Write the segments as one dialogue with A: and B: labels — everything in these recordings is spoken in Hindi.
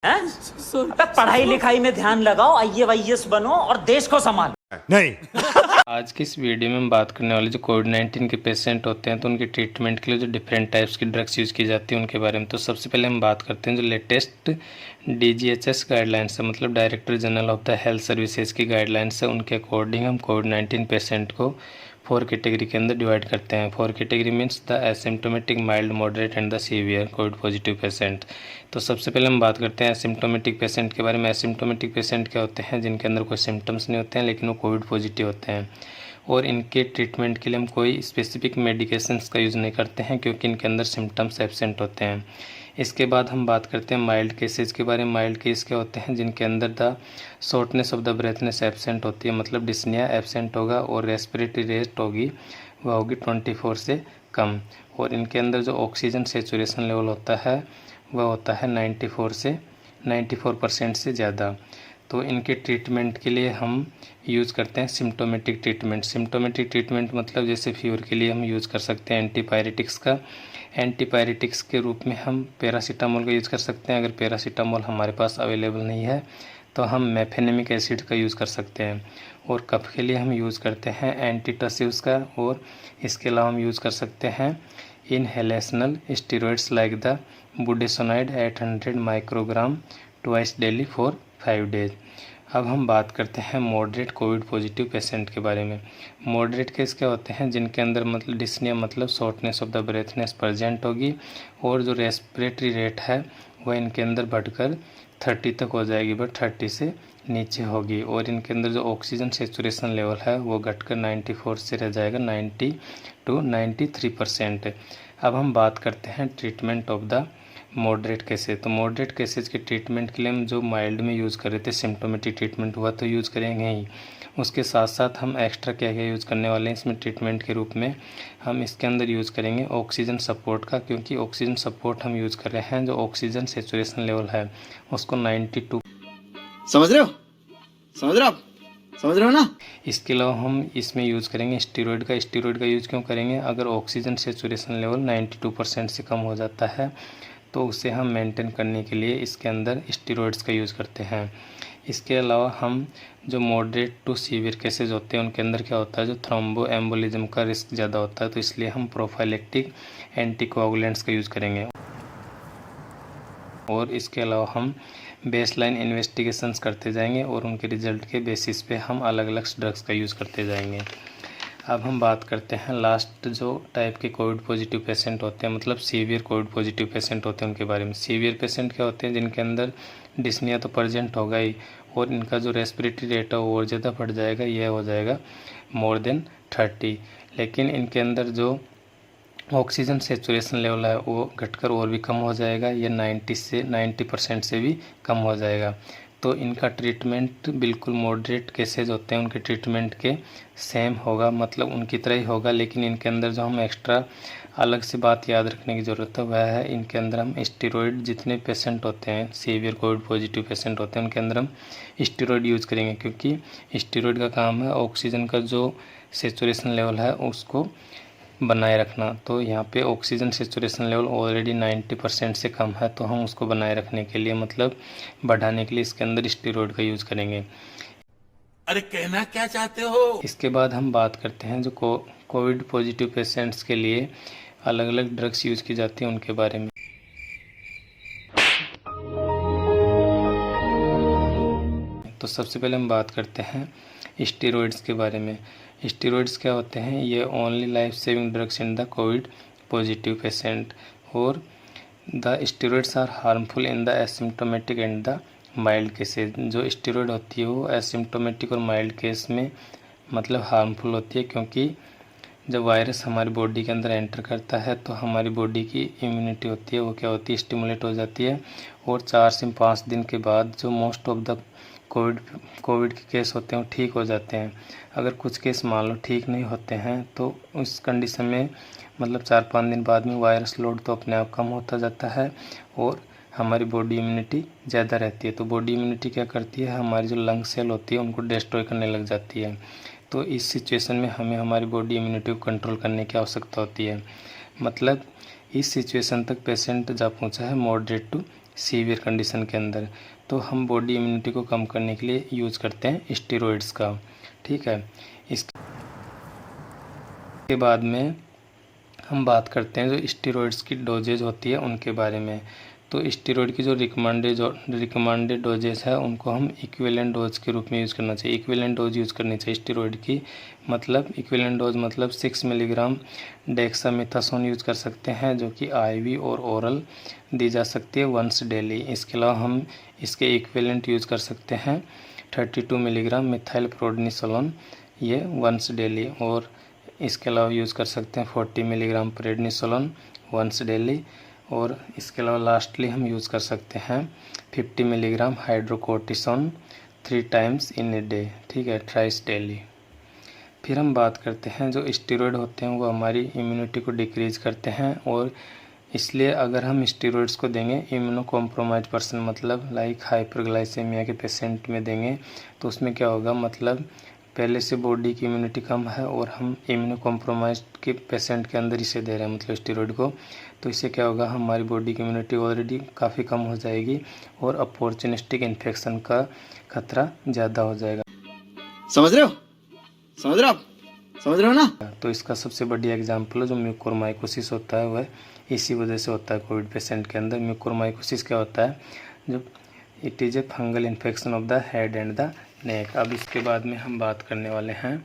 A: हैं? अबे पढ़ाई लिखाई में ध्यान लगाओ, आईएएस बनो और देश को संभालो। नहीं।
B: आज की इस वीडियो में हम बात करने वाले जो कोविड-19 के पेशेंट होते हैं तो उनके ट्रीटमेंट के लिए जो डिफरेंट टाइप्स की ड्रग्स यूज़ की जाती हैं उनके बारे में। तो सबसे पहले हम बात करते हैं जो लेटेस्ट DGHS गाइडलाइंस है, मतलब director general of the health services की गाइडलाइंस है। उनके अकॉर्डिंग हम कोविड-19 पेशेंट को 4 कैटेगरी के अंदर डिवाइड करते हैं। 4 category means the asymptomatic, mild, moderate and the severe Covid positive patient. तो सबसे पहले हम बात करते हैं एसिम्टोमेटिक पेशेंट के बारे में। एसिम्टोमेटिक पेशेंट क्या होते हैं? जिनके अंदर कोई सिम्टम्स नहीं होते हैं लेकिन वो कोविड पॉजिटिव होते हैं, और इनके ट्रीटमेंट के लिए हम कोई स्पेसिफिक मेडिकेशंस का यूज़ नहीं करते हैं क्योंकि इनके अंदर सिम्टम्स एब्सेंट होते हैं। इसके बाद हम बात करते हैं माइल्ड केसेस के बारे में। माइल्ड केस क्या होते हैं? जिनके अंदर the shortness of the breathness absent होती है, मतलब डिस्निया एब्सेंट होगा और रेस्पिरेटरी रेट होगी वह होगी 24 से कम, और इनके अंदर जो ऑक्सीजन सेचुरेशन लेवल होता है वह होता है 94% से ज़्यादा। तो इनके ट्रीटमेंट के लिए हम यूज़ करते हैं सिम्टोमेटिक ट्रीटमेंट। सिम्टोमेटिक ट्रीटमेंट मतलब जैसे फीवर के लिए हम यूज़ कर सकते हैं एंटीपायरेटिक्स का। एंटीपायरेटिक्स के रूप में हम पैरासीटामोल का यूज़ कर सकते हैं। अगर पैरासीटामोल हमारे पास अवेलेबल नहीं है तो हम मेफेनेमिक एसिड का यूज़ कर सकते हैं। और कफ के लिए हम यूज़ करते हैं एंटीटसिव्स का, और इसके अलावा हम यूज़ कर सकते हैं inhalational steroids like the budesonide 800 microgram twice daily for 5 days. अब हम बात करते हैं मॉडरेट कोविड पॉजिटिव पेशेंट के बारे में। मॉडरेट केस क्या होते हैं? जिनके अंदर मतलब डिस्निया मतलब शॉर्टनेस ऑफ द ब्रेथनेस प्रेजेंट होगी, और जो रेस्पिरेटरी रेट है वह इनके अंदर बढ़कर 30 तक हो जाएगी, बट 30 से नीचे होगी, और इनके अंदर जो ऑक्सीजन सेचुरेशन लेवल है वो घटकर 94 से रह जाएगा 90 to 93%। अब हम बात करते हैं treatment of the moderate cases. तो मॉडरेट केसेज के ट्रीटमेंट के लिए हम जो माइल्ड में यूज़ कर रहे थे सिम्टोमेटिक ट्रीटमेंट हुआ तो यूज़ करेंगे ही, उसके साथ साथ हम एक्स्ट्रा क्या क्या यूज़ करने वाले हैं इसमें ट्रीटमेंट के रूप में? हम इसके अंदर यूज़ करेंगे ऑक्सीजन सपोर्ट का, क्योंकि ऑक्सीजन सपोर्ट हम यूज़ कर रहे हैं जो ऑक्सीजन सेचुरेशन लेवल है उसको 92।
C: समझ रहे हो? समझ रहे हो आप? समझ रहे हो ना?
B: इसके अलावा हम इसमें यूज़ करेंगे स्टीरॉयड का। स्टीरॉयड का यूज़ क्यों करेंगे? अगर ऑक्सीजन सेचुरेशन लेवल 92% से कम हो जाता है तो उसे हम मेंटेन करने के लिए इसके अंदर स्टीरॉयड्स का यूज़ करते हैं। इसके अलावा हम जो मॉडरेट टू सीवियर केसेज होते हैं उनके अंदर क्या होता है, जो थ्रोम्बो एम्बोलिज्म का रिस्क ज़्यादा होता है, तो इसलिए हम प्रोफाइलेक्टिक एंटीकोआगुलेंट्स का यूज़ करेंगे। और इसके अलावा हम बेसलाइन इन्वेस्टिगेशंस करते जाएंगे और उनके रिजल्ट के बेसिस पे हम अलग अलग ड्रग्स का यूज़ करते जाएंगे। अब हम बात करते हैं लास्ट जो टाइप के कोविड पॉजिटिव पेशेंट होते हैं, मतलब सीवियर कोविड पॉजिटिव पेशेंट होते हैं उनके बारे में। सीवियर पेशेंट क्या होते हैं? जिनके अंदर डिस्निया तो प्रेजेंट होगा ही, और इनका जो रेस्पिरेटरी रेट है वो और ज़्यादा बढ़ जाएगा, यह हो जाएगा मोर देन 30। लेकिन इनके अंदर जो ऑक्सीजन सेचुरेशन लेवल है वो घटकर और भी कम हो जाएगा, ये 90% से भी कम हो जाएगा। तो इनका ट्रीटमेंट बिल्कुल मॉडरेट केसेज होते हैं उनके ट्रीटमेंट के सेम होगा, मतलब उनकी तरह ही होगा, लेकिन इनके अंदर जो हम एक्स्ट्रा अलग से बात याद रखने की ज़रूरत है वह है इनके अंदर हम स्टेरॉइड, जितने पेशेंट होते हैं सीवियर कोविड पॉजिटिव पेशेंट होते हैं उनके अंदर हम स्टेरॉइड यूज़ करेंगे, क्योंकि स्टेरॉइड का काम है ऑक्सीजन का जो सेचुरेशन लेवल है उसको बनाए रखना। तो यहाँ पे ऑक्सीजन सेचुरेशन लेवल ऑलरेडी 90% से कम है, तो हम उसको बनाए रखने के लिए मतलब बढ़ाने के लिए इसके अंदर स्टेरॉइड का यूज़ करेंगे।
D: अरे कहना क्या चाहते हो?
B: इसके बाद हम बात करते हैं जो कोविड पॉजिटिव पेशेंट्स के लिए अलग अलग ड्रग्स यूज़ की जाती हैं उनके बारे में। तो सबसे पहले हम बात करते हैं स्टेरॉइड्स के बारे में। स्टेरॉइड्स क्या होते हैं? ये only life saving drugs in the COVID positive patient, और the steroids are harmful in the asymptomatic and the mild cases. जो स्टेरॉइड होती है वो एसिम्टोमेटिक और माइल्ड केस में मतलब हार्मफुल होती है, क्योंकि जब वायरस हमारी बॉडी के अंदर एंटर करता है तो हमारी बॉडी की इम्यूनिटी होती है वो क्या होती है, स्टिमुलेट हो जाती है, और 4 से 5 दिन के बाद जो मोस्ट ऑफ द कोविड के केस होते हैं वो ठीक हो जाते हैं। अगर कुछ केस मान लो ठीक नहीं होते हैं तो उस कंडीशन में मतलब 4-5 दिन बाद में वायरस लोड तो अपने आप कम होता जाता है और हमारी बॉडी इम्यूनिटी ज़्यादा रहती है। तो बॉडी इम्यूनिटी क्या करती है, हमारी जो लंग सेल होती है उनको डिस्ट्रॉय करने लग जाती है। तो इस सिचुएशन में हमें हमारी बॉडी इम्यूनिटी को कंट्रोल करने की आवश्यकता होती है। मतलब इस सिचुएशन तक पेशेंट जा पहुंचा है मॉडरेट टू सीवियर कंडीशन के अंदर। तो हम बॉडी इम्यूनिटी को कम करने के लिए यूज़ करते हैं स्टेरॉइड्स का, ठीक है। इसके बाद में हम बात करते हैं जो स्टेरॉइड्स की डोजेज होती है उनके बारे में। तो स्टेरॉइड की जो रिकमेंडेड डोजेस है उनको हम इक्विवेलेंट डोज के रूप में यूज़ करना चाहिए। इक्विवेलेंट डोज यूज़ करनी चाहिए स्टेरॉइड की, मतलब इक्विवेलेंट डोज मतलब 6 मिलीग्राम डेक्सामेथासोन यूज़ कर सकते हैं, जो कि आईवी और ओरल दी जा सकती है वंस डेली। इसके अलावा हम इसके इक्विवेलेंट यूज़ कर सकते हैं 32 मिलीग्राम मिथाइलप्रोडनिसोलोन, ये वंस डेली। और इसके अलावा यूज़ कर सकते हैं 40 मिलीग्राम प्रेडनिसोलोन वंस डेली। और इसके अलावा लास्टली हम यूज़ कर सकते हैं 50 milligram hydrocortisone 3 times in a day, ठीक है, थ्राइस डेली। फिर हम बात करते हैं जो स्टेरॉइड होते हैं वो हमारी इम्यूनिटी को डिक्रीज़ करते हैं, और इसलिए अगर हम स्टेरॉइड्स को देंगे इम्यूनो कॉम्प्रोमाइज पर्सन, मतलब लाइक हाइपरग्लाइसेमिया के पेशेंट में देंगे तो उसमें क्या होगा, मतलब पहले से बॉडी की इम्यूनिटी कम है और हम इम्यूनो कॉम्प्रोमाइज के पेशेंट के अंदर इसे दे रहे हैं मतलब स्टेरॉइड को, तो इससे क्या होगा, हमारी बॉडी की इम्यूनिटी ऑलरेडी काफ़ी कम हो जाएगी और अपॉर्चुनिस्टिक इन्फेक्शन का खतरा ज़्यादा हो जाएगा।
C: समझ रहे हो? समझ रहे हो आप? समझ रहे हो ना?
B: तो इसका सबसे बढ़िया एग्जाम्पल जो म्यूकोरमाइकोसिस होता है वह इसी वजह से होता है कोविड पेशेंट के अंदर। म्यूकोरमाइकोसिस क्या होता है, जब it is a fungal infection of the head and the neck. अब इसके बाद में हम बात करने वाले हैं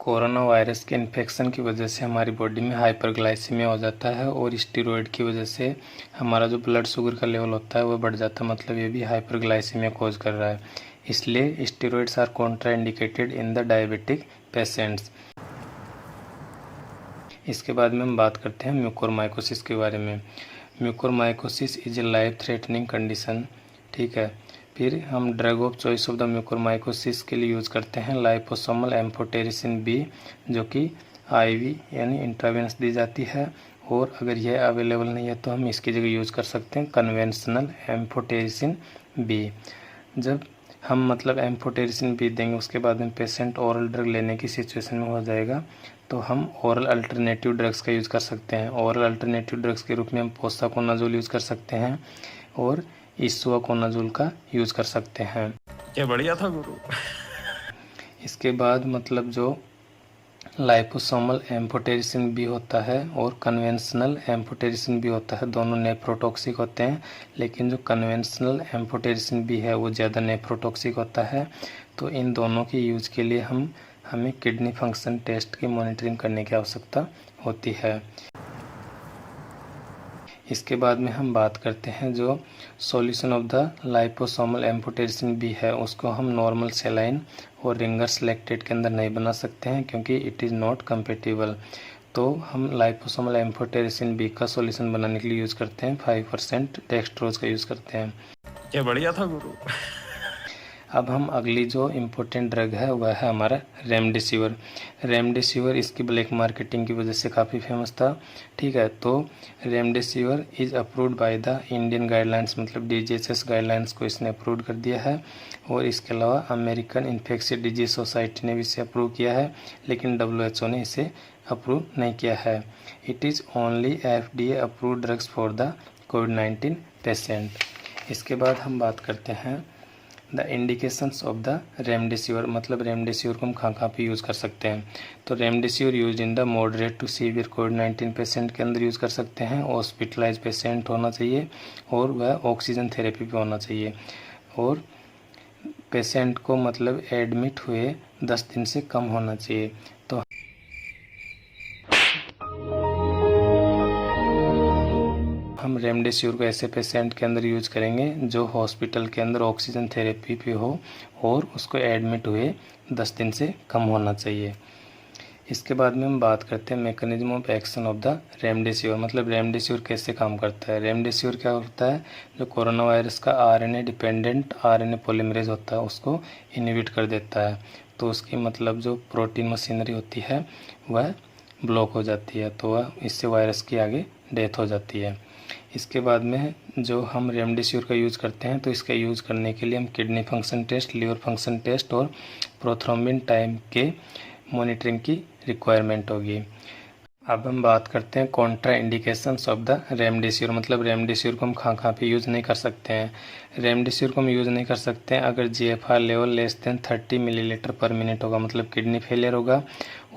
B: कोरोना वायरस के इन्फेक्शन की वजह से हमारी बॉडी में हाइपरग्लाइसीमिया हो जाता है, और स्टेरॉइड की वजह से हमारा जो ब्लड शुगर का लेवल होता है वो बढ़ जाता है, मतलब ये भी हाइपरग्लाइसीमिया कॉज कर रहा है। इसलिए steroids are contraindicated in the diabetic patients. इसके बाद में हम बात करते हैं म्यूकोरमाइकोसिस के बारे में। Mucormycosis is a life threatening condition, ठीक है। फिर हम drug of choice of the mucormycosis के लिए यूज़ करते हैं लाइपोसोमल एम्फोटेरिसिन बी, जो कि आईवी यानी इंट्रावेनस दी जाती है, और अगर यह अवेलेबल नहीं है तो हम इसकी जगह यूज़ कर सकते हैं कन्वेंशनल एम्फोटेरिसिन बी। जब हम मतलब एम्फोटेरिसिन बी देंगे उसके बाद में पेशेंट ओरल ड्रग लेने की सिचुएशन में हो जाएगा, तो हम ओरल अल्टरनेटिव ड्रग्स का यूज़ कर सकते हैं। ओरल अल्टरनेटिव ड्रग्स के रूप में हम पोसाकोनाजोल यूज़ कर सकते हैं और इसुआकोनाजोल का यूज़ कर सकते हैं।
A: क्या बढ़िया था गुरु।
B: इसके बाद मतलब जो लाइपोसोमल एम्फोटेरिसिन बी होता है और कन्वेंशनल एम्फोटेरिसिन बी होता है, दोनों नेफ्रोटॉक्सिक होते हैं, लेकिन जो कन्वेंशनल एम्फोटेरिसिन बी है वो ज़्यादा नेफ्रोटॉक्सिक होता है। तो इन दोनों के यूज़ के लिए हमें किडनी फंक्शन टेस्ट की मॉनिटरिंग करने की आवश्यकता होती है। इसके बाद में हम बात करते हैं जो solution of the liposomal amphotericin B है उसको हम नॉर्मल सेलाइन और रिंगर्स लैक्टेट के अंदर नहीं बना सकते हैं क्योंकि इट इज़ नॉट कंपेटिबल। तो हम लाइपोसोमल एम्फोटेरिसिन बी का सॉल्यूशन बनाने के लिए यूज़ करते हैं 5% डेक्सट्रोज का यूज़ करते हैं।
A: क्या बढ़िया था गुरु।
B: अब हम अगली जो इम्पोर्टेंट ड्रग है वह है हमारा रेमडेसिविर। रेमडेसिविर इसकी ब्लैक मार्केटिंग की वजह से काफ़ी फेमस था, ठीक है। तो remdesivir is approved by the Indian guidelines, मतलब DGHS गाइडलाइंस को इसने अप्रूव कर दिया है, और इसके अलावा अमेरिकन इन्फेक्शियस डिजीज सोसाइटी ने भी इसे अप्रूव किया है, लेकिन WHO ने इसे अप्रूव नहीं किया है। It is only FDA approved drugs for the कोविड-19 पेशेंट। इसके बाद हम बात करते हैं the indications of the remdesivir, मतलब रेमडेसिविर को हम कहाँ पे यूज़ कर सकते हैं। तो remdesivir use in the moderate to severe कोविड-19 पेशेंट के अंदर यूज़ कर सकते हैं। हॉस्पिटलाइज पेशेंट होना चाहिए और वह ऑक्सीजन थेरेपी पे होना चाहिए, और पेशेंट को मतलब एडमिट हुए 10 दिन से कम होना चाहिए। तो हम रेमडेसिविर को ऐसे पेशेंट के अंदर यूज करेंगे जो हॉस्पिटल के अंदर ऑक्सीजन थेरेपी पे हो और उसको एडमिट हुए 10 दिन से कम होना चाहिए। इसके बाद में हम बात करते हैं mechanism of action of the remdesivir, मतलब रेमडेसिविर कैसे काम करता है। रेमडेसिविर क्या होता है, जो कोरोना वायरस का RNA डिपेंडेंट RNA पॉलीमरेज होता है उसको इनहिबिट कर देता है, तो उसकी मतलब जो प्रोटीन मशीनरी होती है वह ब्लॉक हो जाती है, तो वह इससे वायरस की आगे डेथ हो जाती है। इसके बाद में जो हम रेमडेसिविर का यूज़ करते हैं तो इसका यूज़ करने के लिए हम kidney function test, liver function test और प्रोथ्रोम्बिन टाइम के मॉनिटरिंग की रिक्वायरमेंट होगी। अब हम बात करते हैं contraindications of the remdesivir. मतलब रेमडेसिविर को हम कहाँ पे यूज़ नहीं कर सकते हैं। रेमडेसिविर को हम यूज़ नहीं कर सकते हैं अगर GFR level less than 30 millilitre पर मिनट होगा, मतलब किडनी फेलियर होगा।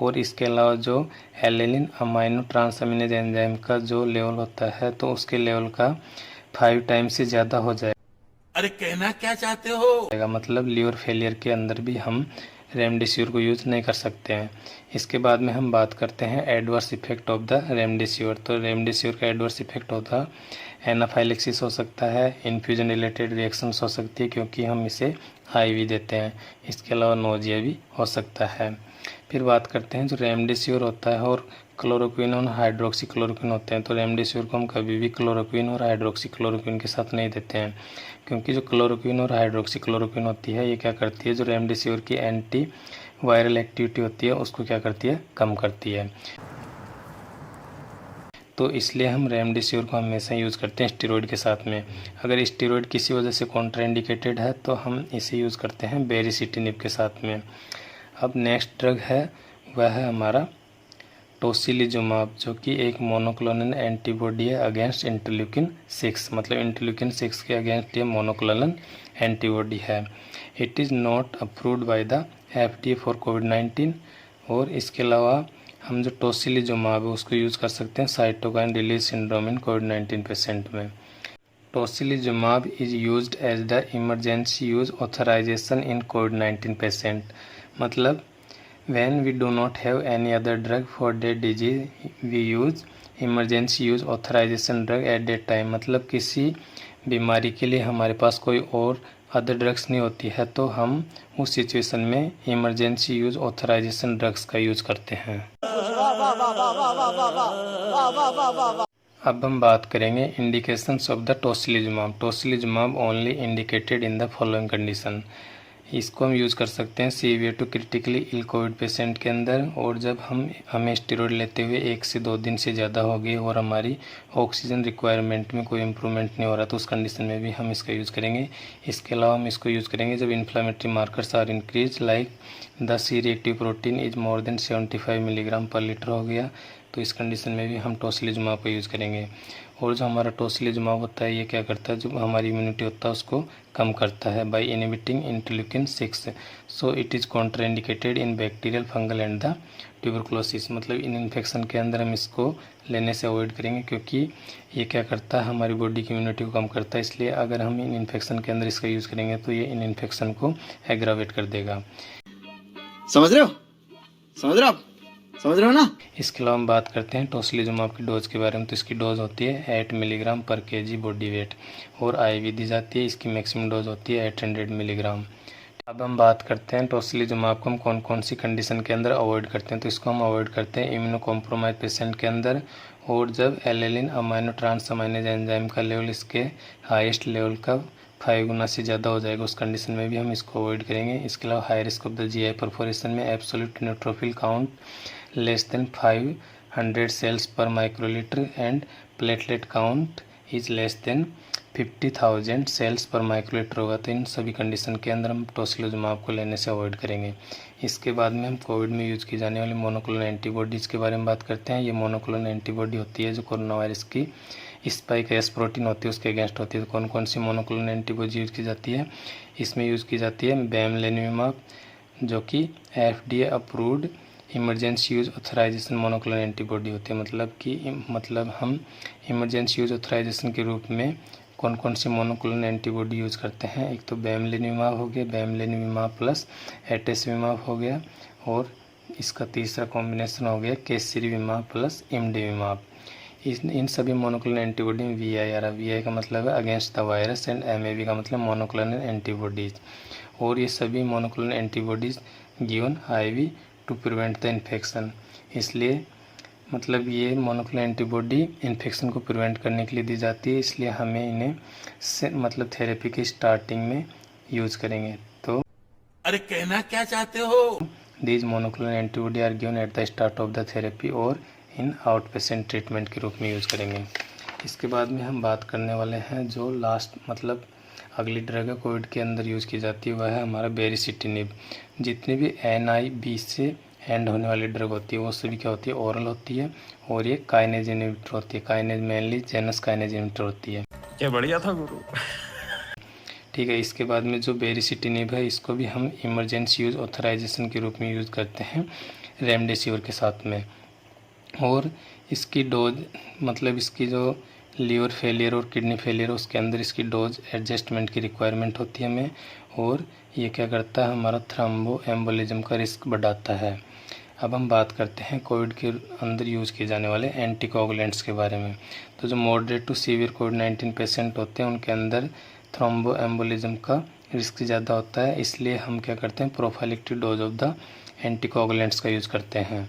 B: और इसके अलावा जो एलेनिन अमाइनो ट्रांसअमीनेज एंजाइम का जो लेवल होता है तो उसके लेवल का 5 टाइम्स से ज़्यादा हो जाएगा।
D: अरे कहना क्या चाहते हो?
B: मतलब लीवर फेलियर के अंदर भी हम रेमडेसिविर को यूज़ नहीं कर सकते हैं। इसके बाद में हम बात करते हैं adverse effect of the remdesivir. तो रेमडेसिविर का एडवर्स इफेक्ट होता एनाफाइलेक्सिस हो सकता है, इन्फ्यूजन रिलेटेड रिएक्शंस हो सकती है क्योंकि हम इसे IV देते हैं। इसके अलावा नोजिया भी हो सकता है। फिर बात करते हैं जो रेमडेसिविर होता है और क्लोरोक्विन और हाइड्रोक्सी क्लोरोक्विन होते हैं। तो रेमडेसिविर को हम कभी भी क्लोरोक्विन और हाइड्रोक्सी क्लोरोक्विन के साथ नहीं देते हैं क्योंकि जो क्लोरोक्विन और हाइड्रोक्सी क्लोरोक्विन होती है ये क्या करती है, जो रेमडेसिविर की एंटी वायरल एक्टिविटी होती है उसको क्या करती है, कम करती है। तो इसलिए हम रेमडेसिविर को हमेशा यूज़ करते हैं स्टेरॉइड के साथ में। अगर स्टेरॉइड किसी वजह से कॉन्ट्राइंडिकेटेड है तो हम इसे यूज़ करते हैं बेरिसिटिनिब के साथ में। अब नेक्स्ट ड्रग है वह है हमारा टोसिलिजुमाब, जो कि एक मोनोक्लोनल एंटीबॉडी है अगेंस्ट इंटरल्यूकिन 6। मतलब इंटरल्यूकिन 6 के अगेंस्ट ये मोनोक्लोनल एंटीबॉडी है। It is not approved by the FDA for कोविड-19। और इसके अलावा हम जो टोसिलिजुमाब है उसको यूज़ कर सकते हैं साइटोकाइन रिलीज सिंड्रोम इन कोविड-19 पेशेंट में। Tocilizumab is used as the emergency use authorisation in कोविड-19 पेशेंट। मतलब when we do not have any other drug for that disease we use emergency use authorization drug at that time। मतलब किसी बीमारी के लिए हमारे पास कोई और अदर ड्रग्स नहीं होती है तो हम उस सिचुएशन में इमरजेंसी यूज ऑथराइजेशन ड्रग्स का यूज करते हैं। अब हम बात करेंगे indications of the tocilizumab. Tocilizumab only indicated in the following condition. इसको हम यूज़ कर सकते हैं severe to critically ill COVID patient के अंदर, और जब हमें स्टेरॉइड लेते हुए 1 से 2 दिन से ज़्यादा हो गई और हमारी ऑक्सीजन रिक्वायरमेंट में कोई इम्प्रूवमेंट नहीं हो रहा तो उस कंडीशन में भी हम इसका यूज़ करेंगे। इसके अलावा हम इसको यूज़ करेंगे जब inflammatory markers are increase like the C reactive protein is more than 75 milligram per litre हो गया तो इस कंडीशन में भी हम टोसिलिजुमाब का यूज़ करेंगे। और जो हमारा टोसिलिजुमाब होता है ये क्या करता है, जो हमारी इम्यूनिटी होता है उसको कम करता है by inhibiting interleukin 6। So it is contraindicated in bacterial fungal and the tuberculosis. मतलब इन इन्फेक्शन के अंदर हम इसको लेने से अवॉइड करेंगे क्योंकि ये क्या करता है, हमारी बॉडी की इम्यूनिटी को कम करता है। इसलिए अगर हम इन इन्फेक्शन के अंदर इसका यूज़ करेंगे तो ये इन इन्फेक्शन को एग्रावेट कर देगा।
C: समझ रहे हो? समझ रहे हो आप? समझ रहे हो ना?
B: इसके अलावा हम बात करते हैं टोसिलिजुमाब की डोज के बारे में। तो इसकी डोज होती है 8 मिलीग्राम पर केजी बॉडी वेट और IV दी जाती है। इसकी मैक्सिमम डोज होती है 800 मिलीग्राम। अब हम बात करते हैं टोसिलिजुमाब को हम कौन कौन सी कंडीशन के अंदर अवॉइड करते हैं। तो इसको हम अवॉइड करते हैं इम्यूनो कॉम्प्रोमाइज पेशेंट के अंदर, और जब एलेनिन अमाइनो ट्रांसअमीनेज एंजाइम का लेवल इसके हाईएस्ट लेवल का 5 गुना से ज़्यादा हो जाएगा उस कंडीशन में भी हम इसको अवॉइड करेंगे। इसके अलावा high risk of the GI perforation में absolute neutrophil count less than 500 cells per microlitre and platelet count is less than 50,000 cells per microlitre होगा। तो इन सभी कंडीशन के अंदर हम टोसिलिजुमाब को लेने से अवॉइड करेंगे। इसके बाद में हम कोविड में यूज़ की जाने वाली मोनोक्लोनल एंटीबॉडीज़ के बारे में बात करते हैं। ये मोनोक्लोनल एंटीबॉडी होती है जो कोरोना वायरस की स्पाइक एस प्रोटीन होती है उसके अगेंस्ट होती है। तो कौन कौन सी मोनोक्लोनल एंटीबॉडी यूज़ की जाती है, इसमें यूज़ की जाती है बेमलेनिमाब जो कि FDA approved emergency use authorization monoclonal antibody होती है। मतलब हम इमरजेंसी यूज ऑथराइजेशन के रूप में कौन कौन सी मोनोक्लोनल एंटीबॉडी यूज़ करते हैं। एक तो बेमलेनिमाब हो गया, बेमलेनिमाब प्लस एटेसविमाब हो गया, और इसका तीसरा कॉम्बिनेशन हो गया केसरीविमाब प्लस इमडेविमाब। इन सभी मोनोक्लोनल एंटीबॉडी में VI आ रहा है। VI का मतलब है against the virus and MAB का मतलब मोनोक्लोनल एंटीबॉडीज़, और ये सभी monoclonal antibodies given IV to prevent the infection. इसलिए मतलब ये मोनोक्लोनल एंटीबॉडी इन्फेक्शन को प्रिवेंट करने के लिए दी जाती है, इसलिए हमें इन्हें मतलब थेरेपी की स्टार्टिंग में यूज़ करेंगे। तो
D: अरे कहना क्या चाहते हो?
B: These monoclonal antibody are given at the start of the therapy और इन आउट पेशेंट ट्रीटमेंट के रूप में यूज़ करेंगे। इसके बाद में हम बात करने वाले हैं जो लास्ट मतलब अगली ड्रग है कोविड के अंदर यूज़ की जाती है, वह है हमारा बेरिसिटिनिब। जितनी भी NIB से एंड होने वाली ड्रग होती है वो सभी क्या होती है, ओरल होती है। और ये काइनेज इनहिबिटर होती है। Kinase mainly Janus kinase inhibitor होती है।
A: क्या बढ़िया था गुरु।
B: ठीक है, इसके बाद में जो बेरिसिटिनिब है इसको भी हम इमरजेंसी यूज़ ऑथराइजेशन के रूप में यूज़ करते हैं रेमडेसिविर के साथ में। और इसकी डोज मतलब इसकी जो लीवर फेलियर और किडनी फेलियर उसके अंदर इसकी डोज एडजस्टमेंट की रिक्वायरमेंट होती है हमें। और ये क्या करता है, हमारा थ्रोम्बो एम्बोलिज्म का रिस्क बढ़ाता है। अब हम बात करते हैं कोविड के अंदर यूज़ किए जाने वाले एंटीकोगुलेंट्स के बारे में। तो जो मॉडरेट टू सीवियर कोविड-19 पेशेंट होते हैं उनके अंदर थ्रोम्बो एम्बोलिज्म का रिस्क ज़्यादा होता है, इसलिए हम क्या करते हैं, prophylactic dose of the anticoagulants का यूज़ करते हैं।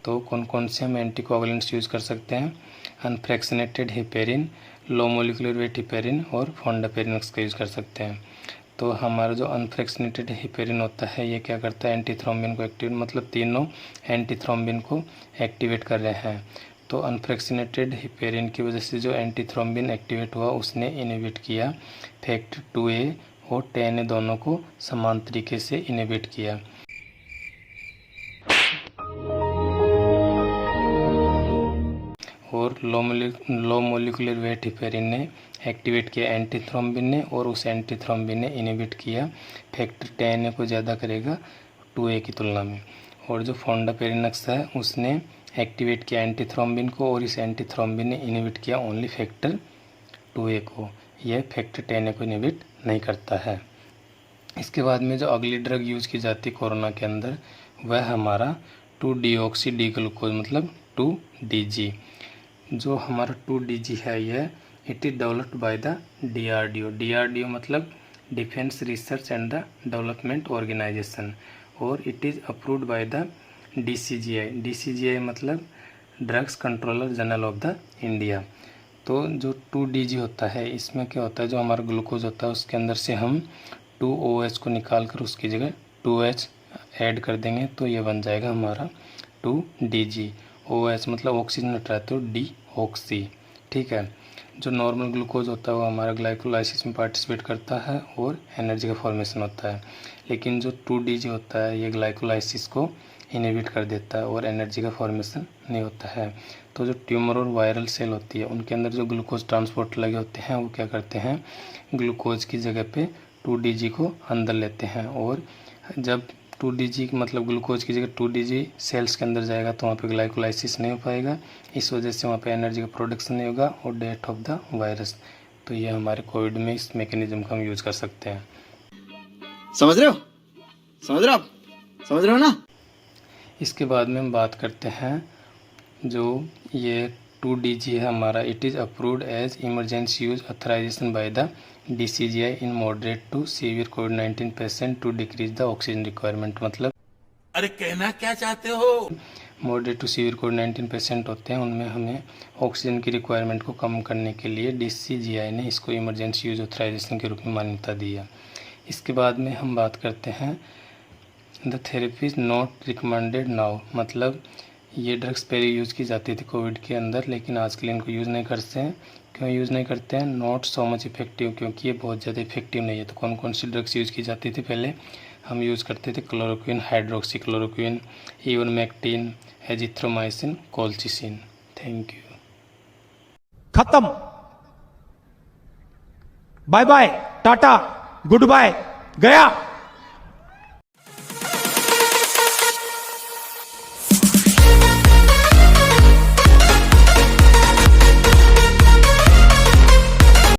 B: तो कौन कौन से हम एंटीकोगुलेंट्स यूज़ कर सकते हैं, unfractionated heparin, low molecular weight heparin और फोंडापेरिनक्स का यूज़ कर सकते हैं। तो हमारा जो अनफ्रैक्शनेटेड हेपेरिन होता है ये क्या करता है, एंटीथ्रोम्बिन को एक्टिवेट मतलब तीनों एंटीथ्रोम्बिन को एक्टिवेट कर रहे हैं। तो अनफ्रैक्शनेटेड हेपेरिन की वजह से जो एंटीथ्रोम्बिन एक्टिवेट हुआ उसने इनहिबिट किया फैक्टर 2A और 10A दोनों को समान तरीके से इनहिबिट किया। और लो मोलिकुलर वेट हेपेरिन ने एक्टिवेट किया एंटीथ्रोम्बिन ने और उस एंटीथ्रोम्बिन ने इनहिबिट किया फैक्टर 10A को ज़्यादा करेगा 2A की तुलना में। और जो फोंडापेरिनक्स है उसने एक्टिवेट किया एंटीथ्रोम्बिन को और इस एंटीथ्रोम्बिन ने इनहिबिट किया ओनली फैक्टर 2A को। यह फैक्टर 10A को इनहिबिट नहीं करता है। इसके बाद में जो अगली ड्रग यूज़ की जाती है कोरोना के अंदर वह हमारा 2-डीऑक्सी डी ग्लूकोज मतलब 2DG। जो हमारा 2DG है यह it is developed by the DRDO। DRDO मतलब defence research and the development organisation. और it is approved by the DCGI। DCGI मतलब drugs controller general of the India. तो जो 2DG होता है इसमें क्या होता है, जो हमारा ग्लूकोज होता है उसके अंदर से हम 2OH को निकाल कर उसकी जगह 2H ऐड कर देंगे तो ये बन जाएगा हमारा 2DG। OH मतलब ऑक्सीजन हटा तो डीऑक्सी। ठीक है, जो नॉर्मल ग्लूकोज होता है वो हमारा ग्लाइकोलाइसिस में पार्टिसिपेट करता है और एनर्जी का फॉर्मेशन होता है। लेकिन जो 2DG होता है ये ग्लाइकोलाइसिस को इनहिबिट कर देता है और एनर्जी का फॉर्मेशन नहीं होता है। तो जो ट्यूमर और वायरल सेल होती है उनके अंदर जो ग्लूकोज ट्रांसपोर्ट लगे होते हैं वो क्या करते हैं, ग्लूकोज की जगह पे 2DG को अंदर लेते हैं। और जब 2DG मतलब ग्लूकोज की जगह 2DG सेल्स के अंदर जाएगा तो वहाँ पे ग्लाइकोलाइसिस नहीं हो पाएगा, इस वजह से वहाँ पे एनर्जी का प्रोडक्शन नहीं होगा और डेथ ऑफ द वायरस। तो ये हमारे कोविड में इस मैकेनिज्म का हम यूज़ कर सकते हैं।
C: समझ रहे हो, समझ रहे हो आप, समझ रहे हो ना।
B: इसके बाद में हम बात करते हैं जो ये 2DG है हमारा, it is approved as emergency use authorization by the DCGI in moderate to severe कोविड-19 patient to decrease the oxygen requirement. मतलब
D: अरे कहना क्या चाहते हो।
B: मॉडरेट टू सीवियर कोविड-19 पेशेंट होते हैं उनमें हमें ऑक्सीजन की रिक्वायरमेंट को कम करने के लिए DCGI ने इसको इमरजेंसी यूज ऑथराइजेशन के रूप में मान्यता दी है। इसके बाद में हम बात करते हैं the therapy is not recommended now. मतलब ये ड्रग्स पहले यूज़ की जाती थी कोविड के अंदर लेकिन आजकल इनको यूज़ नहीं करते हैं। क्यों यूज़ नहीं करते हैं, नॉट सो मच इफेक्टिव, क्योंकि ये बहुत ज़्यादा इफेक्टिव नहीं है। तो कौन कौन सी ड्रग्स यूज़ की जाती थी पहले, हम यूज़ करते थे chloroquine, hydroxy chloroquine, ivermectin, azithromycin, colchicine. Thank you.
E: खत्म। Bye bye, tata, goodbye, गया।